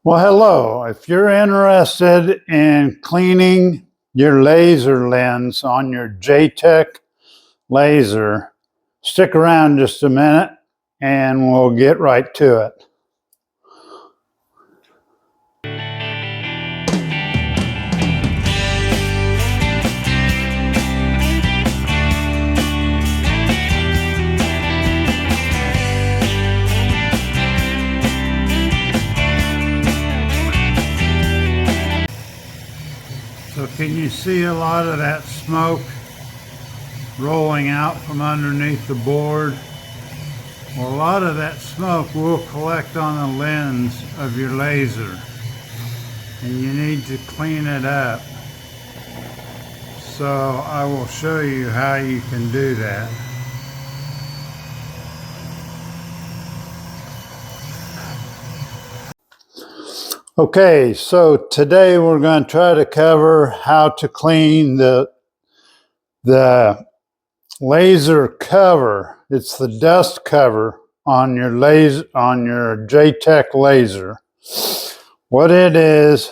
Well, hello. If you're interested in cleaning your laser lens on your JTech laser, stick around just a minute and we'll get right to it. So can you see a lot of that smoke rolling out from underneath the board? Well, a lot of that smoke will collect on the lens of your laser, and you need to clean it up. So I will show you how you can do that. Okay, so today we're going to try to cover how to clean the laser cover. It's the dust cover on your laser, on your JTech laser. What it is,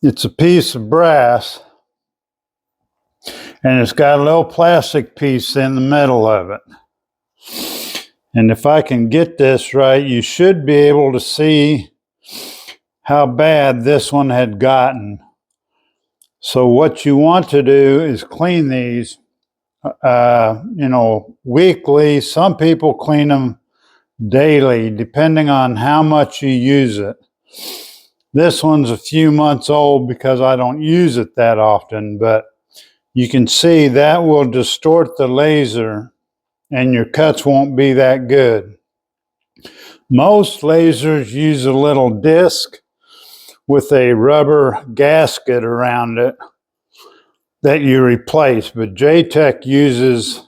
it's a piece of brass and it's got a little plastic piece in the middle of it. And if I can get this right, you should be able to see how bad this one had gotten. So what you want to do is clean these, weekly. Some people clean them daily, depending on how much you use it. This one's a few months old because I don't use it that often, but you can see that will distort the laser and your cuts won't be that good. Most lasers use a little disc with a rubber gasket around it that you replace, but JTech uses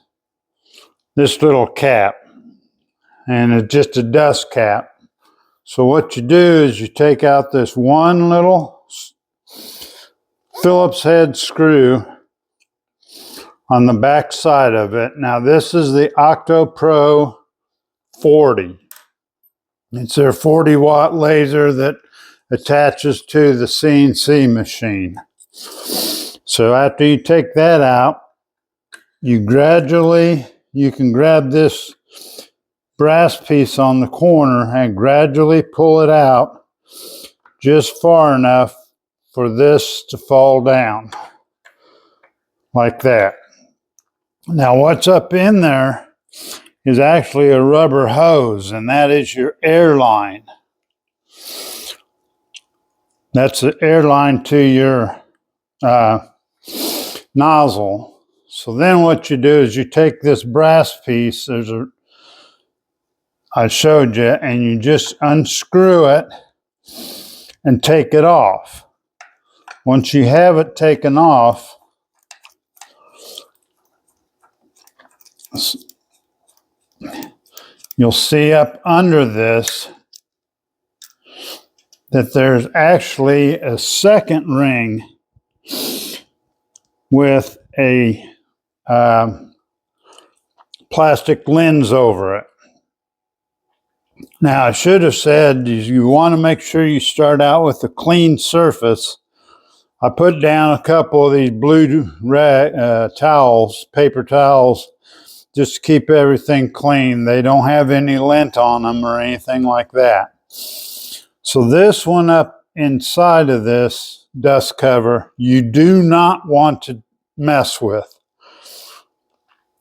this little cap, and it's just a dust cap. So what you do is you take out this one little Phillips head screw on the back side of it. Now this is the Octo Pro 40. It's their 40-watt laser that attaches to the CNC machine. So after you take that out, you can grab this brass piece on the corner and gradually pull it out just far enough for this to fall down, like that. Now what's up in there is actually a rubber hose, and that is your air line. That's the air line to your nozzle. So then what you do is you take this brass piece, I showed you, and you just unscrew it and take it off. Once you have it taken off, you'll see up under this that there's actually a second ring with a plastic lens over it. Now I should have said you want to make sure you start out with a clean surface. I put down a couple of these blue towels, paper towels, just to keep everything clean. They don't have any lint on them or anything like that. So this one up inside of this dust cover, you do not want to mess with.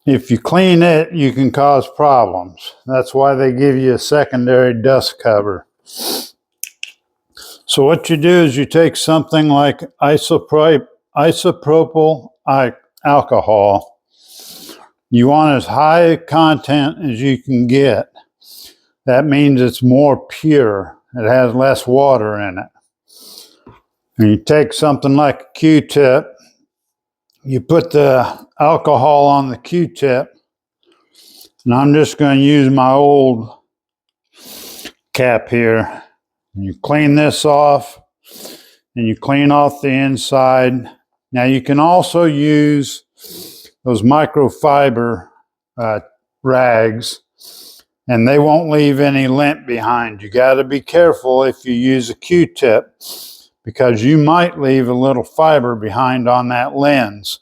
If you clean it, you can cause problems. That's why they give you a secondary dust cover. So what you do is you take something like isopropyl alcohol. You want as high content as you can get. That means it's more pure. It has less water in it. And you take something like a Q-tip, you put the alcohol on the Q-tip, and I'm just going to use my old cap here. And you clean this off, and you clean off the inside. Now you can also use those microfiber rags, and they won't leave any lint behind. You got to be careful if you use a Q-tip, because you might leave a little fiber behind on that lens,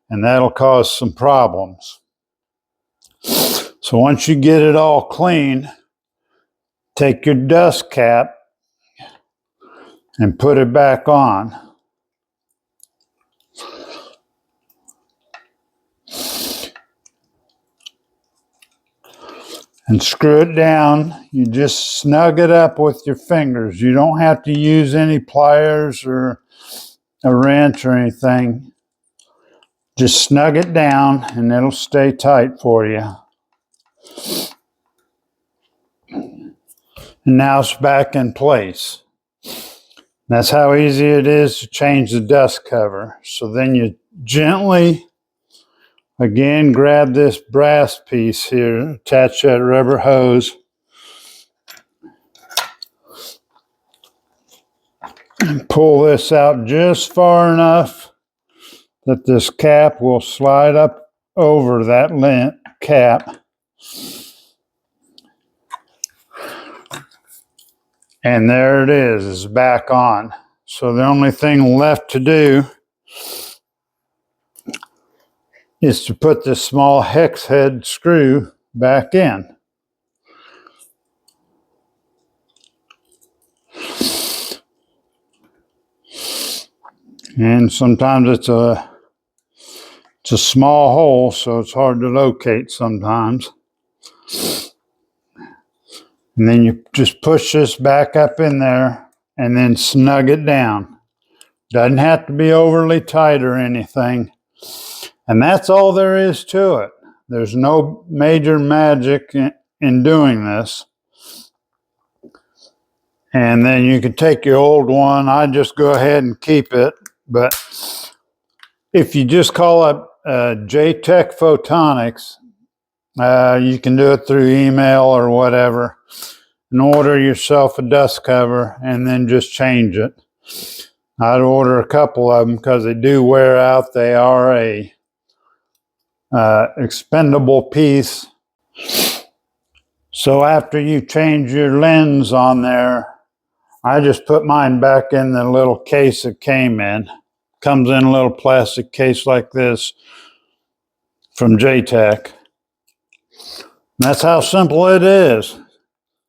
and that'll cause some problems. So once you get it all clean, take your dust cap and put it back on. And screw it down. You just snug it up with your fingers. You don't have to use any pliers or a wrench or anything. Just snug it down and it'll stay tight for you. And now it's back in place. That's how easy it is to change the dust cover. So then you gently, again, grab this brass piece here, attach that rubber hose, and pull this out just far enough that this cap will slide up over that lint cap. And there it is, it's back on. So the only thing left to do is to put this small hex head screw back in. And sometimes it's a small hole, so it's hard to locate sometimes. And then you just push this back up in there and then snug it down. Doesn't have to be overly tight or anything. And that's all there is to it. There's no major magic in doing this. And then you can take your old one. I just go ahead and keep it. But if you just call it J-Tech Photonics, you can do it through email or whatever, and order yourself a dust cover and then just change it. I'd order a couple of them because they do wear out. They are a expendable piece. So after you change your lens on there, I just put mine back in the little case it came in. Comes in a little plastic case like this from J-Tech. That's how simple it is.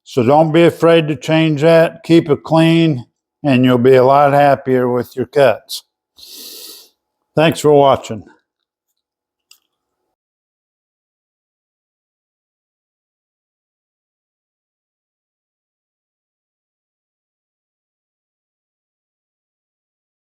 So don't be afraid to change that. Keep it clean, and you'll be a lot happier with your cuts. Thanks for watching.